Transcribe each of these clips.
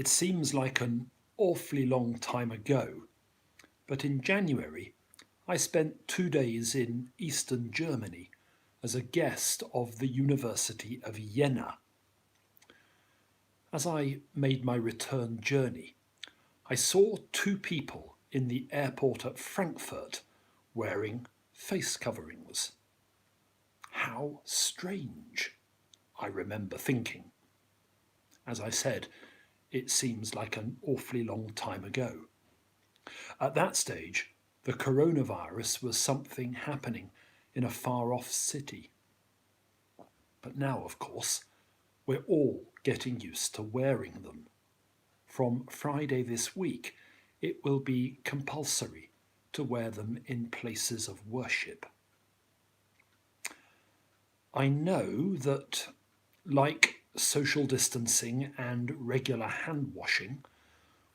It seems like an awfully long time ago, but in January I spent 2 days in eastern Germany as a guest of the University of Jena. As I made my return journey, I saw two people in the airport at Frankfurt wearing face coverings. How strange, I remember thinking. As I said, it seems like an awfully long time ago. At that stage, the coronavirus was something happening in a far off city. But now, of course, we're all getting used to wearing them. From Friday this week, it will be compulsory to wear them in places of worship. I know that, like social distancing and regular hand washing,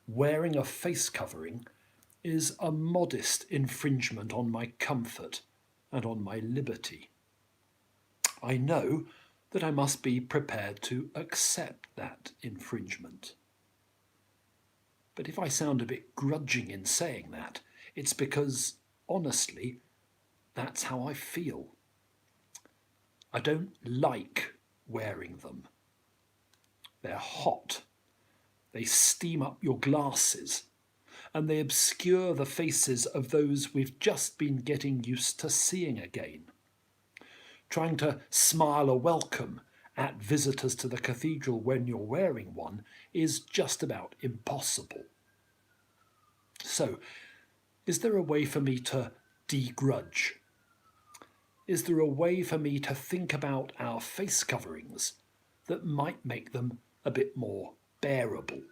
wearing a face covering is a modest infringement on my comfort and on my liberty. I know that I must be prepared to accept that infringement. But if I sound a bit grudging in saying that, it's because, honestly, that's how I feel. I don't like wearing them. They're hot. They steam up your glasses, and they obscure the faces of those we've just been getting used to seeing again. Trying to smile a welcome at visitors to the cathedral when you're wearing one is just about impossible. So, is there a way for me to degrudge? Is there a way for me to think about our face coverings that might make them a bit more bearable?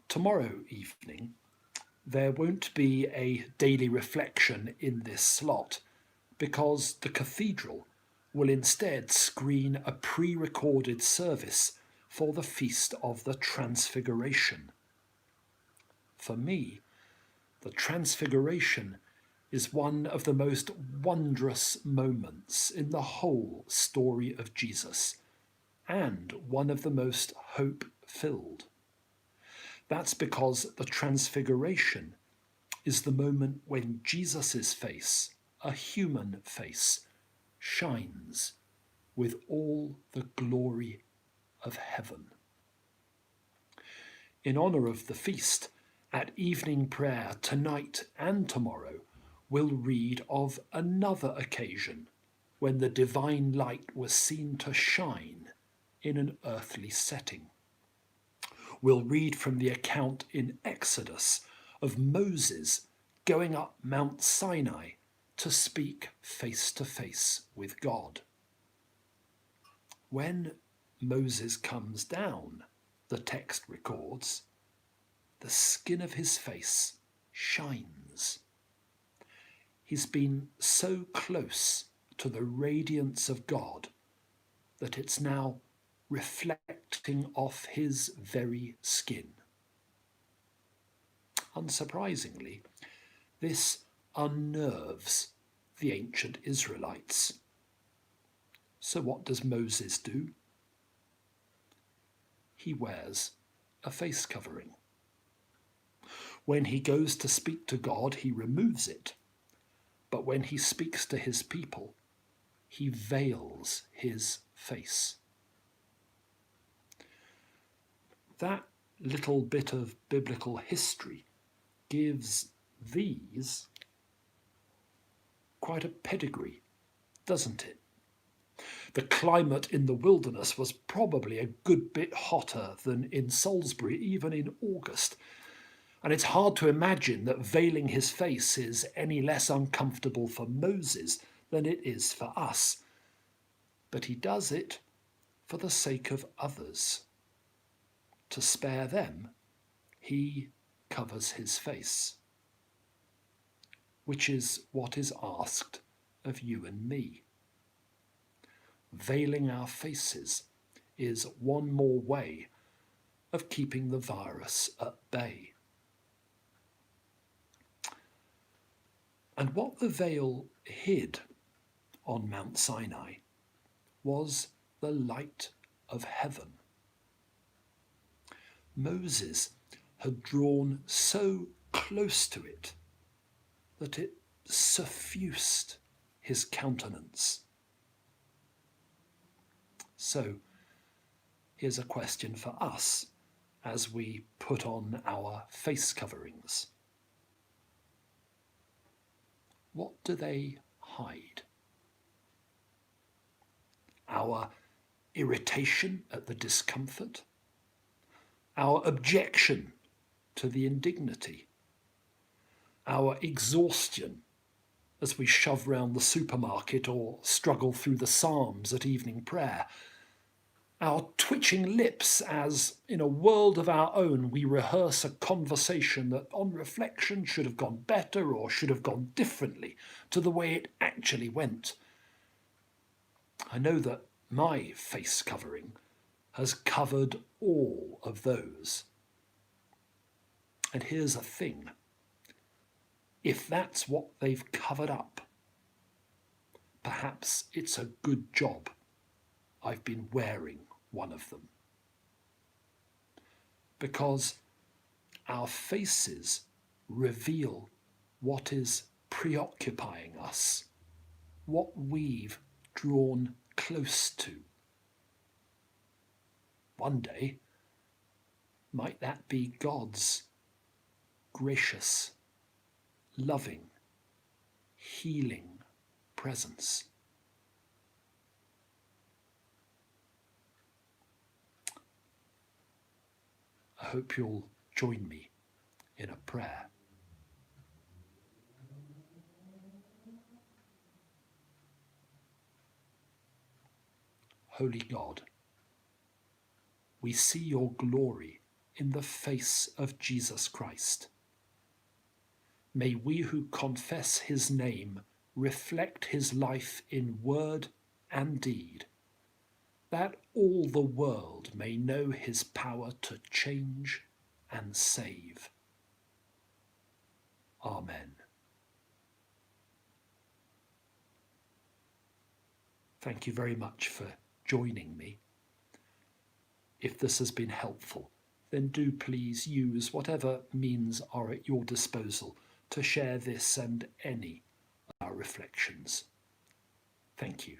Tomorrow evening, there won't be a daily reflection in this slot because the cathedral will instead screen a pre-recorded service for the Feast of the Transfiguration. For me, the Transfiguration is one of the most wondrous moments in the whole story of Jesus, and one of the most hope-filled. That's because the Transfiguration is the moment when Jesus' face, a human face, shines with all the glory of heaven. In honour of the feast, at evening prayer tonight and tomorrow, we'll read of another occasion when the divine light was seen to shine in an earthly setting. We'll read from the account in Exodus of Moses going up Mount Sinai to speak face to face with God. When Moses comes down, the text records, the skin of his face shines. He's been so close to the radiance of God that it's now reflecting off his very skin. Unsurprisingly, this unnerves the ancient Israelites. So what does Moses do? He wears a face covering. When he goes to speak to God, he removes it. But when he speaks to his people, he veils his face. That little bit of biblical history gives these quite a pedigree, doesn't it? The climate in the wilderness was probably a good bit hotter than in Salisbury, even in August. And it's hard to imagine that veiling his face is any less uncomfortable for Moses than it is for us. But he does it for the sake of others. To spare them, he covers his face, which is what is asked of you and me. Veiling our faces is one more way of keeping the virus at bay. And what the veil hid on Mount Sinai was the light of heaven. Moses had drawn so close to it that it suffused his countenance. So here's a question for us as we put on our face coverings. What do they hide? Our irritation at the discomfort? Our objection to the indignity? Our exhaustion as we shove round the supermarket or struggle through the Psalms at evening prayer? Our twitching lips as, in a world of our own, we rehearse a conversation that on reflection should have gone better or should have gone differently to the way it actually went? I know that my face covering has covered all of those. And here's a thing. If that's what they've covered up, perhaps it's a good job I've been wearing one of them. Because our faces reveal what is preoccupying us, what we've drawn close to. One day, might that be God's gracious, loving, healing presence? I hope you'll join me in a prayer. Holy God, we see your glory in the face of Jesus Christ. May we who confess his name reflect his life in word and deed, that all the world may know his power to change and save. Amen. Thank you very much for joining me. If this has been helpful, then do please use whatever means are at your disposal to share this and any of our reflections. Thank you.